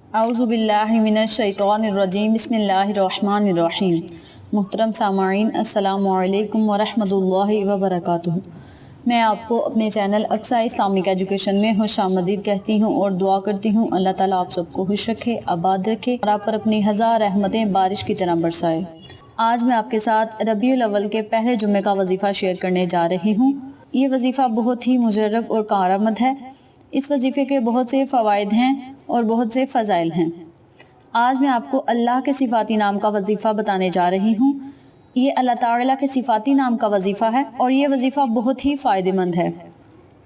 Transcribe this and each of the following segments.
औज़ु बिल्लाहि मिनश शैतानिर रजीम बिस्मिल्लाहिर्रहमानिर्रहीम। मुहतरम सामाईन अस्सलामु अलैकुम वरहमतुल्लाहि वबरकातुहू। मैं आपको अपने चैनल अक्सा इस्लामिक एजुकेशन में खुशामदीद कहती हूँ और दुआ करती हूँ अल्लाह ताला आप सबको खुश रखे, आबाद रखे और आप पर अपनी हज़ार रहमतें बारिश की तरह बरसाए। आज मैं आपके साथ रबीउल अव्वल के पहले जुम्मे का वजीफ़ा शेयर करने जा रही हूँ। ये वजीफ़ा बहुत ही मुजर्रब और कारआमद है। इस वजीफ़े के बहुत से फ़वाइद हैं और बहुत से फ़ज़ाइल हैं। आज मैं आपको अल्लाह के सिफ़ाती नाम का वजीफ़ा बताने जा रही हूँ। ये अल्लाह ताला के सिफ़ाती नाम का वजीफ़ा है और ये वजीफ़ा बहुत ही फ़ायदेमंद है।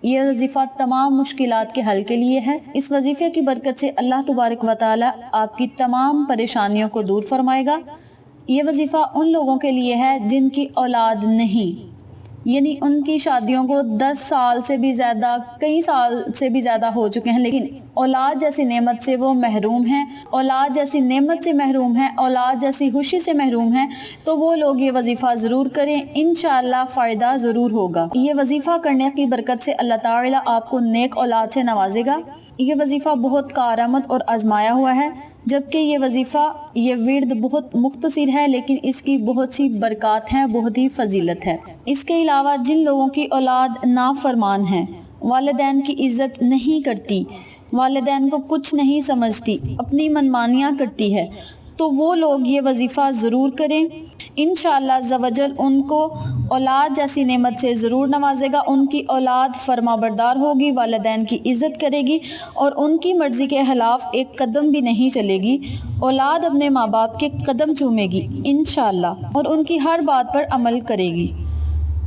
ये वजीफ़ा तमाम मुश्किलात के हल के लिए है। इस वजीफ़े की बरकत से अल्लाह तबारक व तआला आपकी तमाम परेशानियों को दूर फरमाएगा। ये वजीफ़ा उन लोगों के लिए है जिनकी औलाद नहीं, यानी उनकी शादियों को 10 साल से भी ज़्यादा, कई साल से भी ज़्यादा हो चुके हैं, लेकिन औलाद जैसी नेमत से वो महरूम हैं, औलाद जैसी नेमत से महरूम हैं, औलाद जैसी खुशी से महरूम हैं। तो वो लोग ये वजीफ़ा ज़रूर करें, इंशाअल्लाह फ़ायदा ज़रूर होगा। ये वजीफ़ा करने की बरकत से अल्लाह ताला आपको नेक औलाद से नवाजेगा। ये वजीफ़ा बहुत कारआमद और आजमाया हुआ है, जबकि ये वजीफ़ा, ये विर्द बहुत मुख्तसर है, लेकिन इसकी बहुत सी बरक़ात हैं, बहुत ही फजीलत है। इसके अलावा जिन लोगों की औलाद नाफरमान है, वालिदैन की इज़्ज़त नहीं करती, वालिदैन को कुछ नहीं समझती, अपनी मनमानियाँ करती है, तो वो लोग ये वजीफ़ा ज़रूर करें। इंशाअल्लाह ज़वजल उनको औलाद जैसी नेमत से ज़रूर नवाजेगा। उनकी औलाद फर्माबरदार होगी, वालिदैन की इज़्ज़त करेगी और उनकी मर्ज़ी के खिलाफ एक कदम भी नहीं चलेगी। औलाद अपने माँ बाप के कदम चूमेगी इंशाअल्लाह और उनकी हर बात पर अमल करेगी।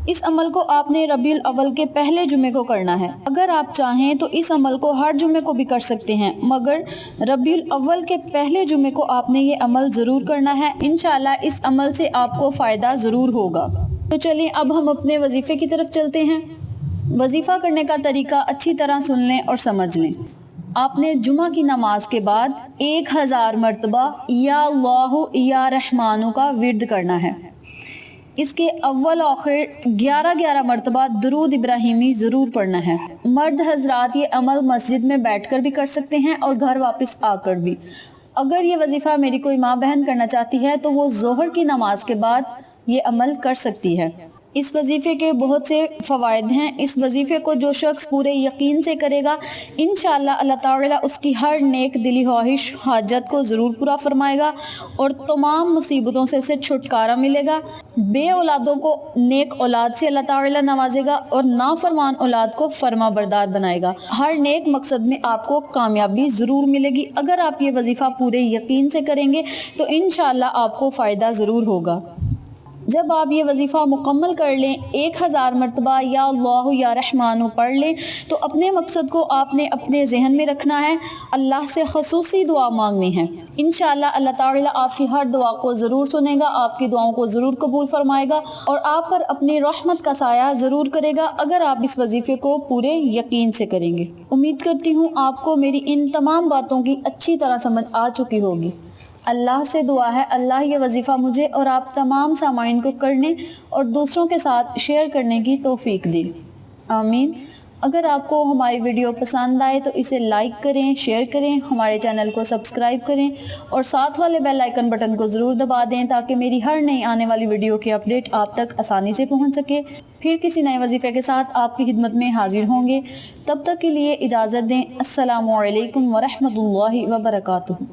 इस अमल को आपने रबीउल अव्वल के पहले जुम्मे को करना है। अगर आप चाहें तो इस अमल को हर जुम्मे को भी कर सकते हैं, मगर रबीउल अव्वल के पहले जुम्मे को आपने ये अमल ज़रूर करना है। इंशाअल्लाह इस अमल से आपको फ़ायदा ज़रूर होगा। तो चलिए अब हम अपने वजीफ़े की तरफ चलते हैं। वजीफ़ा करने का तरीका अच्छी तरह सुन लें और समझ लें। आपने जुमा की नमाज के बाद 1000 मरतबा या अल्लाहु या रहमानु का विर्द करना है। इसके अव्वल आखिर 11-11 मरतबा दुरूद इब्राहिमी ज़रूर पढ़ना है। मर्द हजरात ये अमल मस्जिद में बैठकर भी कर सकते हैं और घर वापस आकर भी। अगर ये वजीफ़ा मेरी कोई माँ बहन करना चाहती है तो वो ज़ोहर की नमाज के बाद ये अमल कर सकती है। इस वजीफ़े के बहुत से फ़वाइद हैं। इस वजीफ़े को जो शख्स पूरे यकीन से करेगा, इंशाअल्लाह अल्लाह ताला उसकी हर नेक दिली ख्वाहिश हाजत को ज़रूर पूरा फरमाएगा और तमाम मुसीबतों से उसे छुटकारा मिलेगा। बे औलादों को नेक औलाद से अल्लाह ताला नवाजेगा और नाफरमान औलाद को फर्माबरदार बनाएगा। हर नेक मकसद में आपको कामयाबी ज़रूर मिलेगी। अगर आप ये वजीफ़ा पूरे यकीन से करेंगे तो इंशाअल्लाह आपको फ़ायदा ज़रूर होगा। जब आप ये वजीफ़ा मुकम्मल कर लें, 1000 मरतबा या अल्लाह या रहमानु पढ़ लें, तो अपने मकसद को आपने अपने जहन में रखना है, अल्लाह से ख़ुसूसी दुआ मांगनी है। इंशाअल्लाह अल्लाह ताला आपकी हर दुआ को ज़रूर सुनेगा, आपकी दुआओं को ज़रूर कबूल फरमाएगा और आप पर अपनी रहमत का साया ज़रूर करेगा, अगर आप इस वजीफ़े को पूरे यकीन से करेंगे। उम्मीद करती हूँ आपको मेरी इन तमाम बातों की अच्छी तरह समझ आ चुकी होगी। अल्लाह से दुआ है अल्लाह ये वजीफ़ा मुझे और आप तमाम सामाइन को करने और दूसरों के साथ शेयर करने की तौफीक दे, आमीन। अगर आपको हमारी वीडियो पसंद आए तो इसे लाइक करें, शेयर करें, हमारे चैनल को सब्सक्राइब करें और साथ वाले बेल आइकन बटन को ज़रूर दबा दें ताकि मेरी हर नई आने वाली वीडियो की अपडेट आप तक आसानी से पहुंच सके। फिर किसी नए वजीफ़े के साथ आपकी खिदमत में हाजिर होंगे। तब तक के लिए इजाज़त दें। अस्सलामु अलैकुम वरहमतुल्लाहि वबरकातुहू।